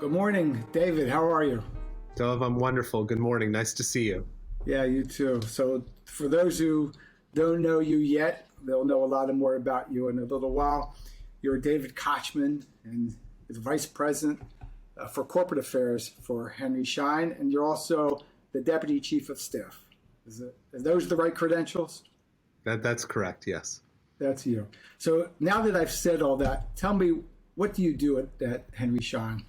Good morning, David. How are you? Dove, I'm wonderful. Good morning. Nice to see you. Yeah, you too. So, for those who don't know you yet, they'll know a lot more about you in a little while. You're David Kochman and is Vice President for Corporate Affairs for Henry Schein, and you're also the Deputy Chief of Staff. Are those the right credentials? That's correct. Yes. That's you. So, now that I've said all that, tell me, what do you do at Henry Schein?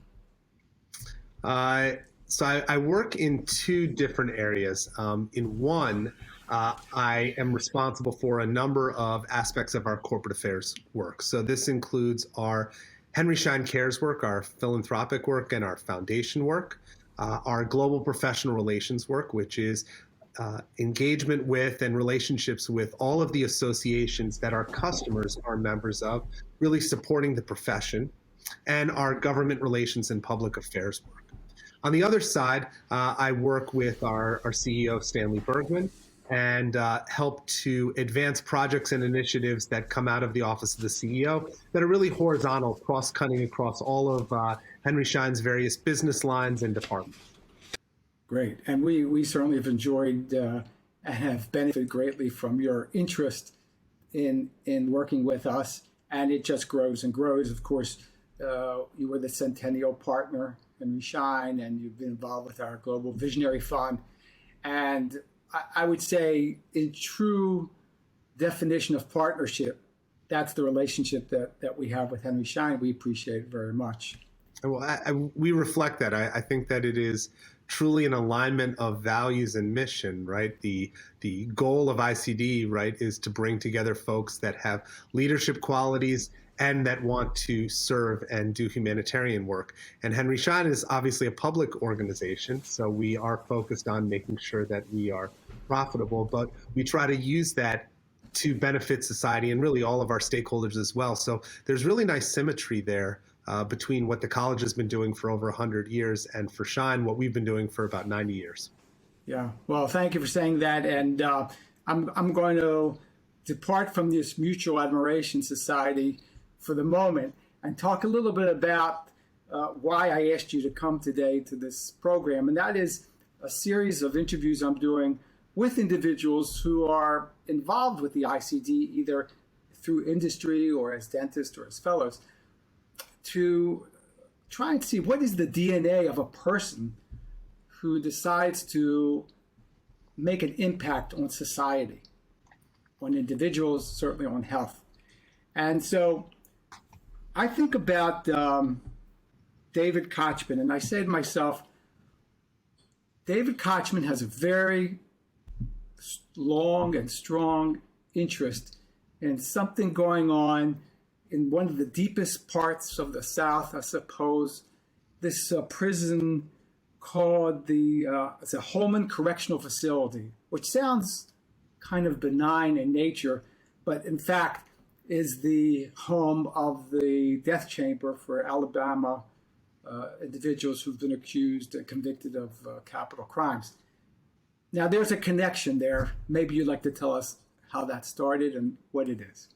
Uh, so I work in two different areas. In one, I am responsible for a number of aspects of our corporate affairs work. So this includes our Henry Schein Cares work, our philanthropic work, and our foundation work, our global professional relations work, which is engagement with and relationships with all of the associations that our customers are members of, really supporting the profession, and our government relations and public affairs work. On the other side, I work with our CEO, Stanley Bergman, and help to advance projects and initiatives that come out of the Office of the CEO that are really horizontal, cross-cutting across all of Henry Schein's various business lines and departments. Great. And we certainly have enjoyed and have benefited greatly from your interest in working with us. And it just grows and grows. Of course, you were the Centennial Partner, Henry Schein, and you've been involved with our Global Visionary Fund. And I would say, in true definition of partnership, that's the relationship that we have with Henry Schein. We appreciate it very much. Well, we reflect that. I think that it is truly an alignment of values and mission, right? The goal of ICD, right, is to bring together folks that have leadership qualities and that want to serve and do humanitarian work. And Henry Schein is obviously a public organization, so we are focused on making sure that we are profitable, but we try to use that to benefit society and really all of our stakeholders as well. So there's really nice symmetry there between what the college has been doing for over 100 years and for Schein, what we've been doing for about 90 years. Yeah, well, thank you for saying that. And I'm going to depart from this Mutual Admiration Society for the moment and talk a little bit about why I asked you to come today to this program. And that is a series of interviews I'm doing with individuals who are involved with the ICD, either through industry or as dentists or as fellows, to try and see what is the DNA of a person who decides to make an impact on society, on individuals, certainly on health. And so I think about David Kochman, and I say to myself, David Kochman has a very long and strong interest in something going on in one of the deepest parts of the South, I suppose, this prison called it's a Holman Correctional Facility, which sounds kind of benign in nature, but in fact is the home of the death chamber for Alabama individuals who've been accused and convicted of capital crimes. Now, there's a connection there. Maybe you'd like to tell us how that started and what it is.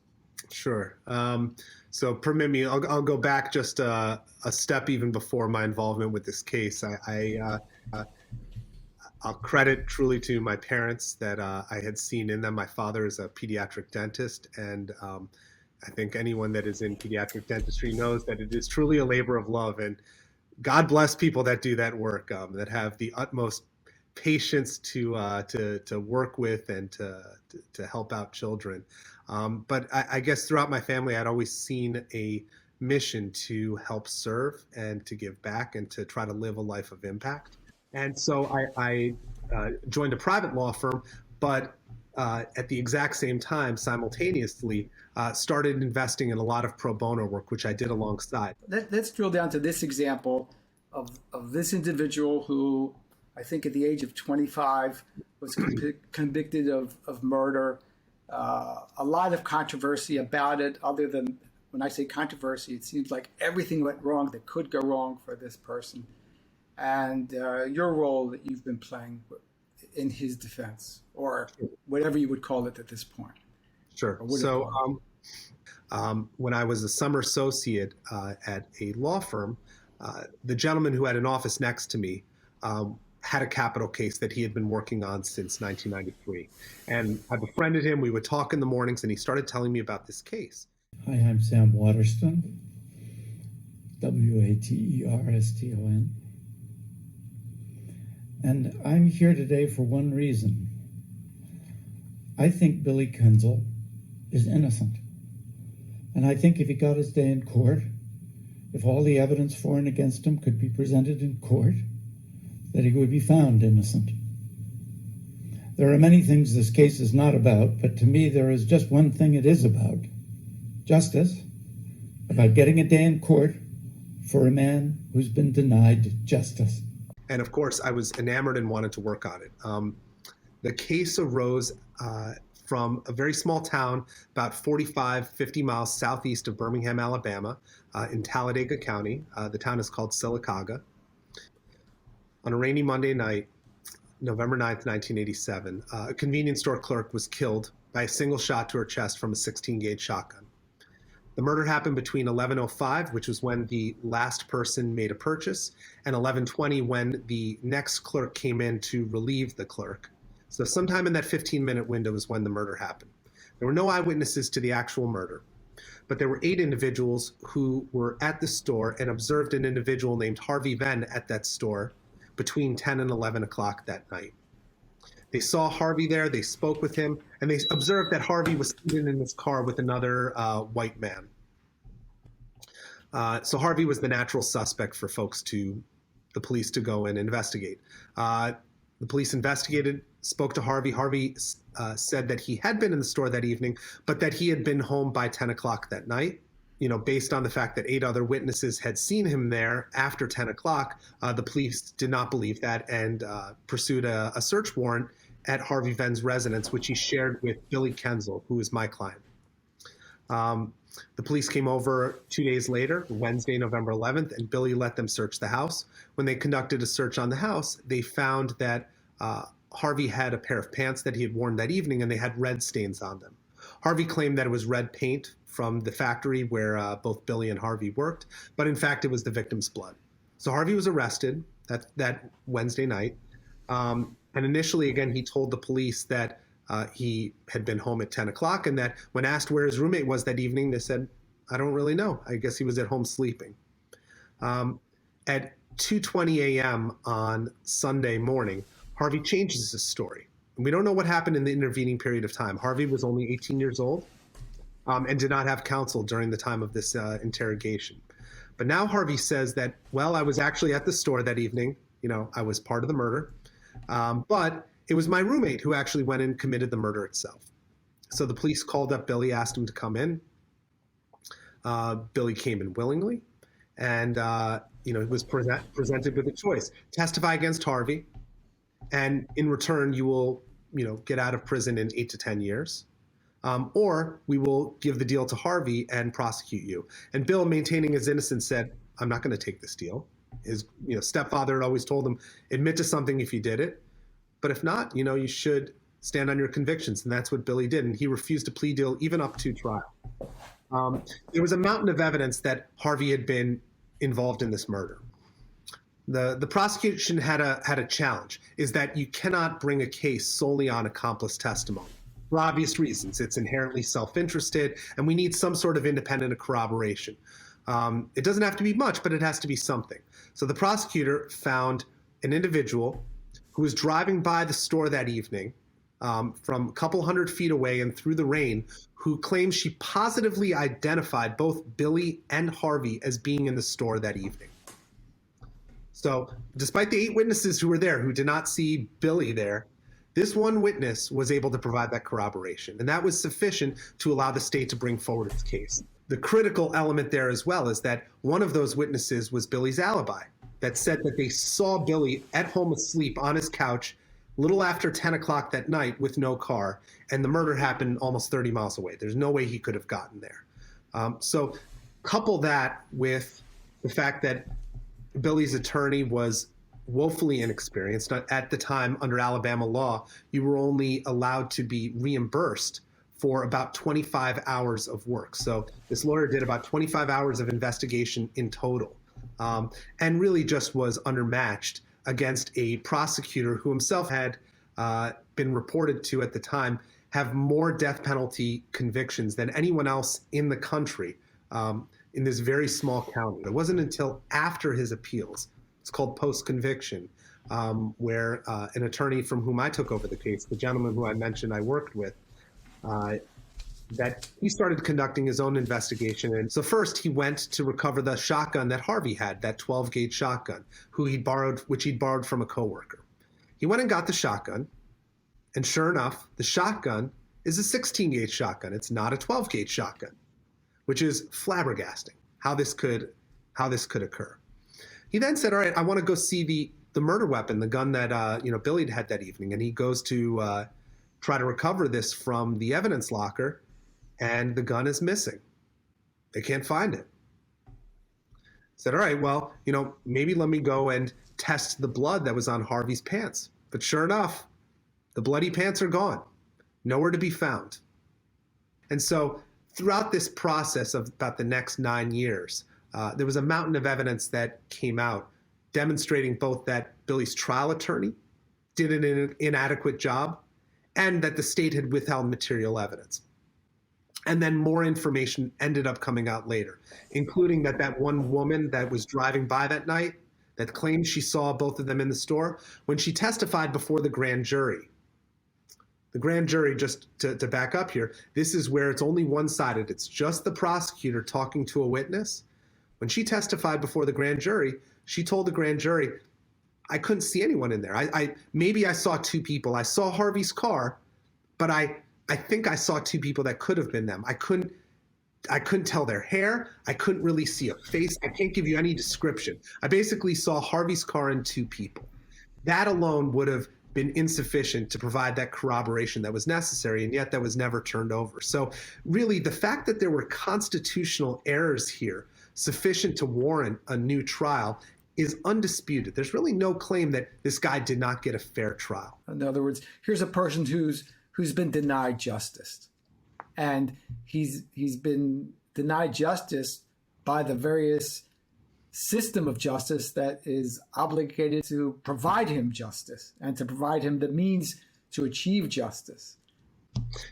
Sure. So permit me, I'll go back just a step even before my involvement with this case. I'll credit truly to my parents that I had seen in them. My father is a pediatric dentist, and I think anyone that is in pediatric dentistry knows that it is truly a labor of love. And God bless people that do that work, that have the utmost patience to work with and to help out children. But I guess throughout my family, I'd always seen a mission to help serve and to give back and to try to live a life of impact. And so I joined a private law firm, but at the exact same time, simultaneously, started investing in a lot of pro bono work, which I did alongside. Let's drill down to this example of this individual who I think at the age of 25 was convicted of murder. A lot of controversy about it, other than when I say controversy, it seems like everything went wrong that could go wrong for this person. And your role that you've been playing in his defense, or whatever you would call it at this point. Sure. So when I was a summer associate at a law firm, The gentleman who had an office next to me had a capital case that he had been working on since 1993. And I befriended him. We would talk in the mornings, and he started telling me about this case. Hi, I'm Sam Waterston, Waterston. And I'm here today for one reason. I think Billy Kuenzel is innocent. And I think if he got his day in court, if all the evidence for and against him could be presented in court, that he would be found innocent. There are many things this case is not about, but to me there is just one thing it is about. Justice, about getting a day in court for a man who's been denied justice. And of course, I was enamored and wanted to work on it. The case arose from a very small town about 45, 50 miles southeast of Birmingham, Alabama, in Talladega County. The town is called Sylacauga. On a rainy Monday night, November 9th, 1987, a convenience store clerk was killed by a single shot to her chest from a 16-gauge shotgun. The murder happened between 11:05, which was when the last person made a purchase, and 11:20 when the next clerk came in to relieve the clerk. So sometime in that 15-minute window is when the murder happened. There were no eyewitnesses to the actual murder, but there were 8 individuals who were at the store and observed an individual named Harvey Venn at that store between 10 and 11 o'clock that night. They saw Harvey there, they spoke with him, and they observed that Harvey was sitting in his car with another white man. So Harvey was the natural suspect for the police to go and investigate. The police investigated, spoke to Harvey. Harvey said that he had been in the store that evening, but that he had been home by 10 o'clock that night. You know, based on the fact that 8 other witnesses had seen him there after 10 o'clock, the police did not believe that and pursued a search warrant at Harvey Venn's residence, which he shared with Billy Kuenzel, who is my client. The police came over 2 days later, Wednesday, November 11th, and Billy let them search the house. When they conducted a search on the house, they found that Harvey had a pair of pants that he had worn that evening, and they had red stains on them. Harvey claimed that it was red paint from the factory where both Billy and Harvey worked, but in fact, it was the victim's blood. So Harvey was arrested that Wednesday night. And initially, again, he told the police that he had been home at 10 o'clock and that when asked where his roommate was that evening, they said, I don't really know. I guess he was at home sleeping. At 2:20 a.m. on Sunday morning, Harvey changes his story. And we don't know what happened in the intervening period of time. Harvey was only 18 years old and did not have counsel during the time of this interrogation. But now Harvey says that, well, I was actually at the store that evening. You know, I was part of the murder. But it was my roommate who actually went and committed the murder itself. So the police called up Billy, asked him to come in. Billy came in willingly. And, he was presented with a choice. Testify against Harvey. And in return, you will, get out of prison in 8 to 10 years. Or we will give the deal to Harvey and prosecute you. And Bill, maintaining his innocence, said, I'm not going to take this deal. His stepfather had always told him, admit to something if you did it. But if not, you should stand on your convictions. And that's what Billy did. And he refused a plea deal even up to trial. There was a mountain of evidence that Harvey had been involved in this murder. The prosecution had a challenge, is that you cannot bring a case solely on accomplice testimony. For obvious reasons, it's inherently self-interested, and we need some sort of independent corroboration. It doesn't have to be much, but it has to be something. So the prosecutor found an individual who was driving by the store that evening from a couple hundred feet away and through the rain, who claims she positively identified both Billy and Harvey as being in the store that evening. So despite the 8 witnesses who were there who did not see Billy there, this one witness was able to provide that corroboration, and that was sufficient to allow the state to bring forward its case. The critical element there as well is that one of those witnesses was Billy's alibi, that said that they saw Billy at home asleep on his couch little after 10 o'clock that night with no car, and the murder happened almost 30 miles away. There's no way he could have gotten there. So couple that with the fact that Billy's attorney was woefully inexperienced. At the time, under Alabama law, you were only allowed to be reimbursed for about 25 hours of work. So this lawyer did about 25 hours of investigation in total. and really just was undermatched against a prosecutor who himself had been reported to at the time have more death penalty convictions than anyone else in the country in this very small county. It wasn't until after his appeals, it's called post-conviction, where an attorney from whom I took over the case, the gentleman who I mentioned I worked with, that he started conducting his own investigation. And so first he went to recover the shotgun that Harvey had, that 12-gauge shotgun, which he'd borrowed from a coworker. He went and got the shotgun, and sure enough, the shotgun is a 16-gauge shotgun. It's not a 12-gauge shotgun, which is flabbergasting how this could occur. He then said, all right, I want to go see the murder weapon, the gun that Billy had that evening. And he goes to try to recover this from the evidence locker, and the gun is missing. They can't find it. Said, all right, well, maybe let me go and test the blood that was on Harvey's pants. But sure enough, the bloody pants are gone, nowhere to be found. And so throughout this process of about the next 9 years, there was a mountain of evidence that came out demonstrating both that Billy's trial attorney did an inadequate job and that the state had withheld material evidence. And then more information ended up coming out later, including that one woman that was driving by that night that claimed she saw both of them in the store, when she testified before the grand jury. The grand jury, just to back up here, this is where it's only one-sided. It's just the prosecutor talking to a witness. When she testified before the grand jury, she told the grand jury, I couldn't see anyone in there. Maybe I saw two people. I saw Harvey's car, but I think I saw two people that could have been them. I couldn't tell their hair. I couldn't really see a face. I can't give you any description. I basically saw Harvey's car and two people. That alone would have been insufficient to provide that corroboration that was necessary, and yet that was never turned over. So really, the fact that there were constitutional errors here sufficient to warrant a new trial is undisputed. There's really no claim that this guy did not get a fair trial. In other words, here's a person who's been denied justice, and he's been denied justice by the various system of justice that is obligated to provide him justice and to provide him the means to achieve justice.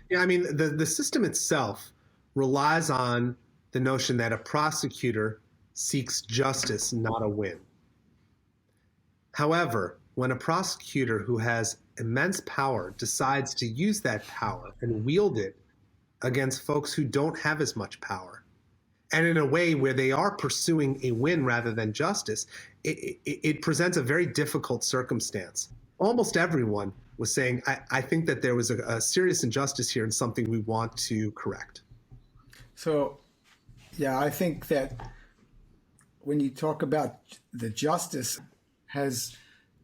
Yeah, I mean, the system itself relies on the notion that a prosecutor seeks justice, not a win. However, when a prosecutor who has immense power decides to use that power and wield it against folks who don't have as much power, and in a way where they are pursuing a win rather than justice, it presents a very difficult circumstance. Almost everyone was saying, I think that there was a serious injustice here and something we want to correct. So, yeah, I think that when you talk about the justice, has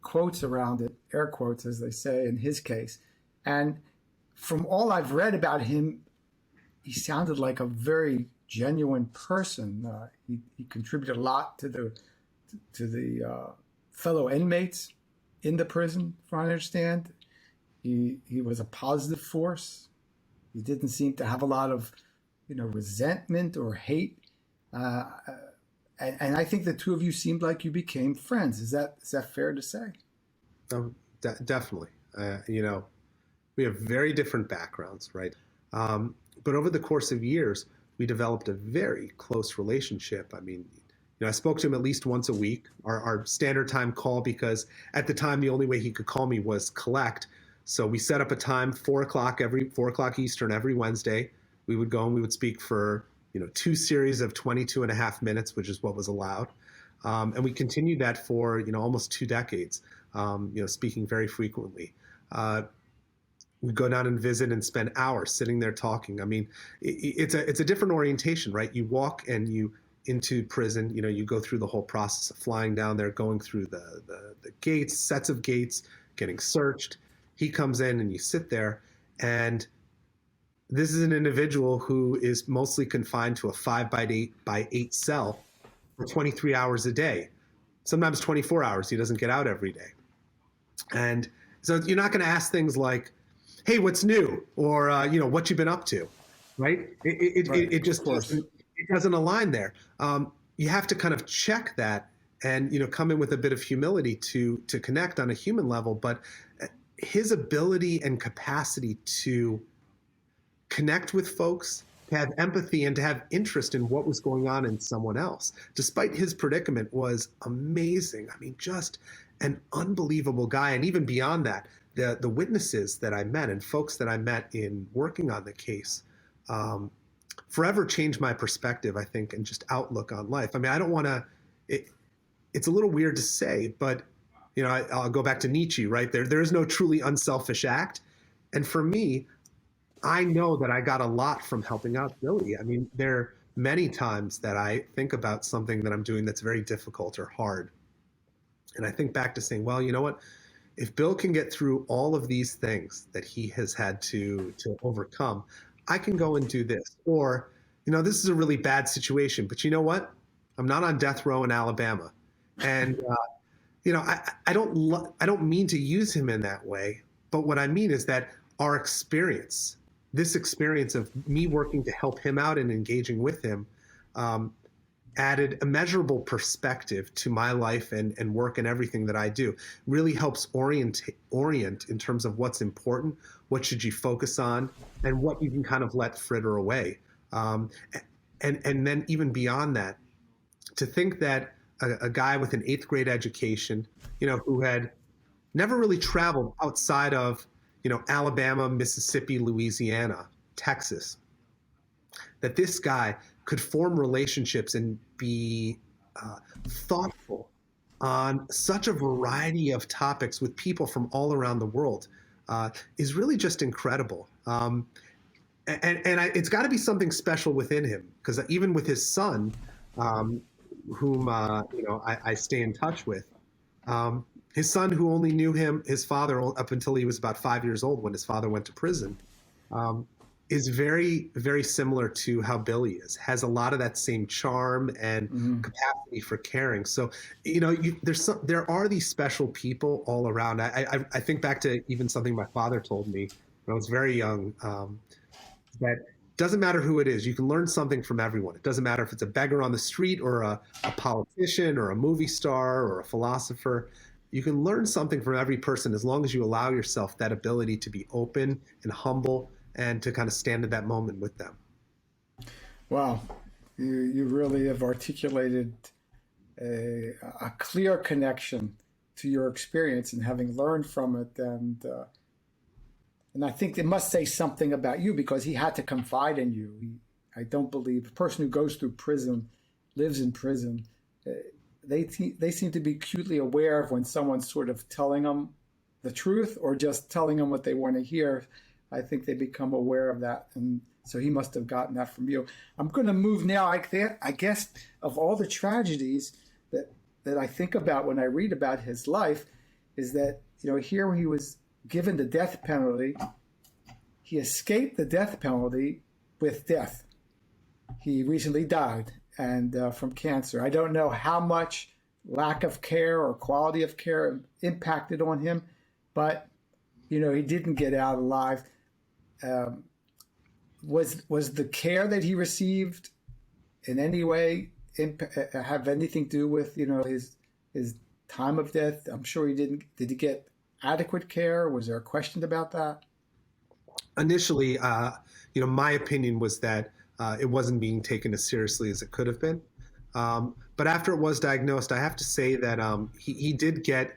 quotes around it, air quotes, as they say in his case. And from all I've read about him, he sounded like a very genuine person. He contributed a lot to the fellow inmates in the prison, from what I understand. He was a positive force. He didn't seem to have a lot of, resentment or hate. And I think the two of you seemed like you became friends. Is that fair to say? Oh, definitely. We have very different backgrounds, right? But over the course of years, we developed a very close relationship. I mean, I spoke to him at least once a week, our standard time call, because at the time, the only way he could call me was collect. So we set up a time, 4 o'clock Eastern every Wednesday. We would go and we would speak for, 2 series of 22.5 minutes, which is what was allowed. And we continued that for, almost 2 decades, speaking very frequently. We go down and visit and spend hours sitting there talking. I mean, it's a different orientation, right? You walk and into prison, you go through the whole process of flying down there, going through the gates, sets of gates, getting searched. He comes in and you sit there, and this is an individual who is mostly confined to a 5x8 cell for 23 hours a day, sometimes 24 hours. He doesn't get out every day. And so you're not going to ask things like, hey, what's new? Or, what you've been up to, right? It just doesn't align there. you have to kind of check that and, come in with a bit of humility to connect on a human level. But his ability and capacity to connect with folks, to have empathy, and to have interest in what was going on in someone else, despite his predicament, was amazing. I mean, just an unbelievable guy. And even beyond that, the witnesses that I met and folks that I met in working on the case forever changed my perspective, I think, and just outlook on life. I mean, I don't want to, it's a little weird to say, but, I'll go back to Nietzsche, right? There is no truly unselfish act. And for me, I know that I got a lot from helping out Billy. I mean, there are many times that I think about something that I'm doing that's very difficult or hard. And I think back to saying, well, you know what? If Bill can get through all of these things that he has had to overcome, I can go and do this. Or, this is a really bad situation, but you know what? I'm not on death row in Alabama. And, I don't mean to use him in that way, but what I mean is that our experience, this experience of me working to help him out and engaging with him, added immeasurable perspective to my life and work and everything that I do. Really helps orient in terms of what's important, what should you focus on, and what you can kind of let fritter away. And then even beyond that, to think that a guy with an 8th grade education, who had never really traveled outside of, Alabama, Mississippi, Louisiana, Texas, that this guy could form relationships and be thoughtful on such a variety of topics with people from all around the world is really just incredible. It's got to be something special within him, because even with his son, whom I stay in touch with, his son, who only knew his father up until he was about 5 years old when his father went to prison, is very, very similar to how Billy is, has a lot of that same charm and capacity for caring. So, there are these special people all around. I think back to even something my father told me when I was very young, that doesn't matter who it is, you can learn something from everyone. It doesn't matter if it's a beggar on the street or a politician or a movie star or a philosopher. You can learn something from every person as long as you allow yourself that ability to be open and humble and to kind of stand at that moment with them. Wow, you really have articulated a clear connection to your experience and having learned from it, and I think it must say something about you, because he had to confide in you. I don't believe a person who goes through prison, lives in prison, they seem to be acutely aware of when someone's sort of telling them the truth or just telling them what they want to hear. I think they become aware of that, and so he must have gotten that from you. I'm going to move now. I guess of all the tragedies that I think about when I read about his life, is that here he was given the death penalty. He escaped the death penalty with death. He recently died and from cancer. I don't know how much lack of care or quality of care impacted on him, but he didn't get out alive. Was the care that he received in any way have anything to do with his time of death? I'm sure he didn't. Did he get adequate care? Was there a question about that? Initially, my opinion was that it wasn't being taken as seriously as it could have been. But after it was diagnosed, I have to say that he did get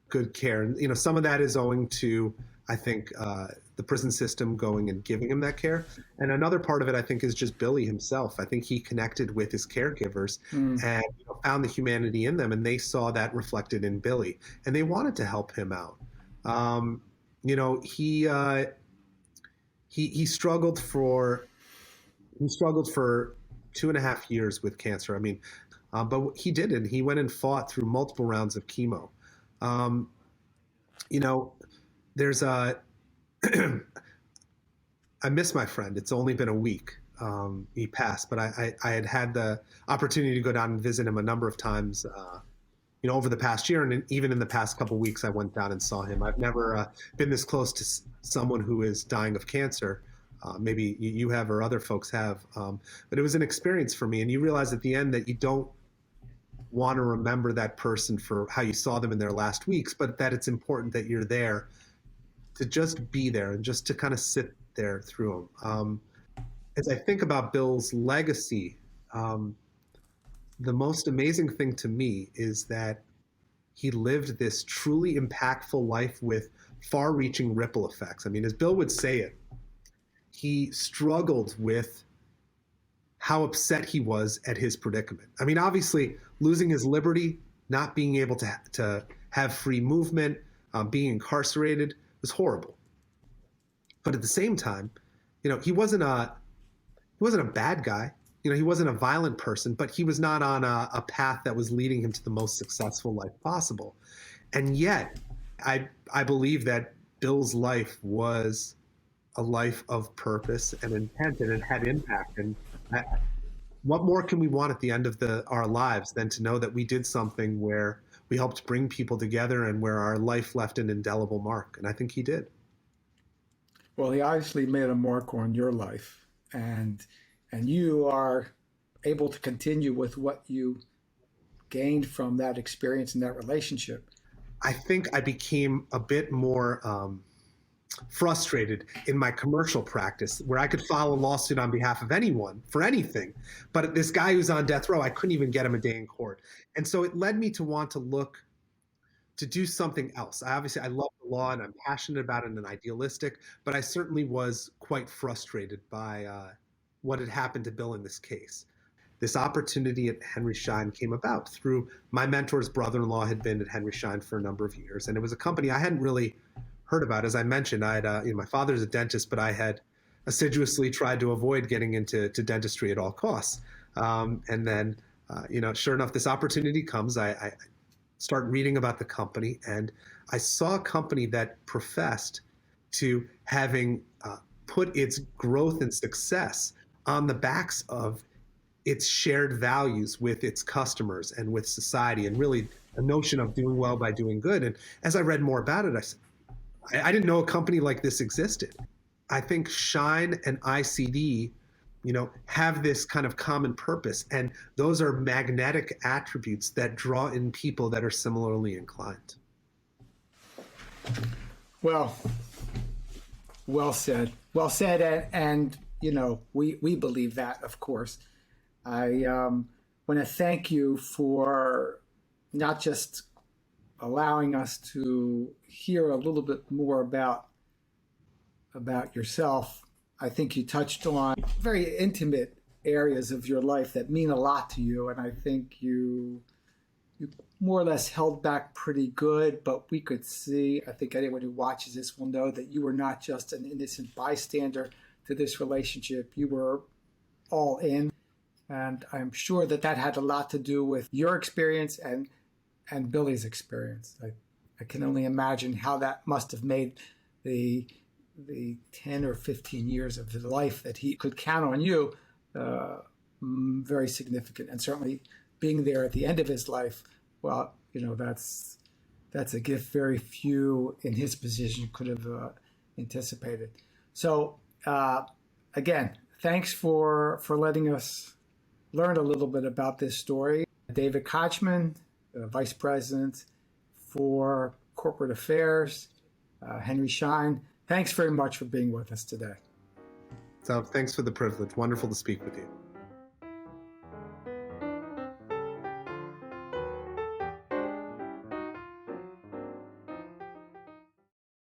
good care. And, some of that is owing to, I think, the prison system going and giving him that care. And another part of it, I think, is just Billy himself. I think he connected with his caregivers and found the humanity in them, and they saw that reflected in Billy, and they wanted to help him out. He struggled for 2.5 years with cancer. I mean, but he did it. He went and fought through multiple rounds of chemo. There's I miss my friend. It's only been a week. He passed, but I had the opportunity to go down and visit him a number of times, over the past year. And even in the past couple of weeks, I went down and saw him. I've never been this close to someone who is dying of cancer. Maybe you have or other folks have. But it was an experience for me. And you realize at the end that you don't want to remember that person for how you saw them in their last weeks, but that it's important that you're there to just be there and just to kind of sit there through them. As I think about Bill's legacy, the most amazing thing to me is that he lived this truly impactful life with far-reaching ripple effects. I mean, as Bill would say it, he struggled with how upset he was at his predicament. I mean, obviously, losing his liberty, not being able to have free movement, being incarcerated was horrible. But at the same time, he wasn't a bad guy. He wasn't a violent person, but he was not on a path that was leading him to the most successful life possible. And yet, I believe that Bill's life was a life of purpose and intent, and it had impact. And what more can we want at the end of our lives than to know that we did something where we helped bring people together and where our life left an indelible mark? And I think he did. Well, he obviously made a mark on your life, and you are able to continue with what you gained from that experience and that relationship. I think I became a bit more frustrated in my commercial practice, where I could file a lawsuit on behalf of anyone for anything. But this guy who's on death row, I couldn't even get him a day in court. And so it led me to want to do something else. I love the law and I'm passionate about it and idealistic, but I certainly was quite frustrated by what had happened to Bill in this case. This opportunity at Henry Schein came about through my mentor's brother-in-law had been at Henry Schein for a number of years. And it was a company I hadn't really heard about. As I mentioned, I had, my father's a dentist, but I had assiduously tried to avoid getting into dentistry at all costs. And then, sure enough, this opportunity comes. I start reading about the company, and I saw a company that professed to having put its growth and success on the backs of its shared values with its customers and with society, and really a notion of doing well by doing good. And as I read more about it, I said, I didn't know a company like this existed. I think Schein and ICD, have this kind of common purpose, and those are magnetic attributes that draw in people that are similarly inclined. Well said. Well said, and we believe that, of course. I want to thank you for not just allowing us to hear a little bit more about yourself. I think you touched on very intimate areas of your life that mean a lot to you, and I think you more or less held back pretty good, but we could see, I think anyone who watches this will know that you were not just an innocent bystander to this relationship. You were all in, and I'm sure that had a lot to do with your experience and Billy's experience. I can only imagine how that must have made the 10 or 15 years of his life that he could count on you very significant. And certainly being there at the end of his life, well, that's a gift very few in his position could have anticipated. So again, thanks for letting us learn a little bit about this story. David Kochman, Vice President for Corporate Affairs, Henry Schein. Thanks very much for being with us today. So thanks for the privilege. Wonderful to speak with you.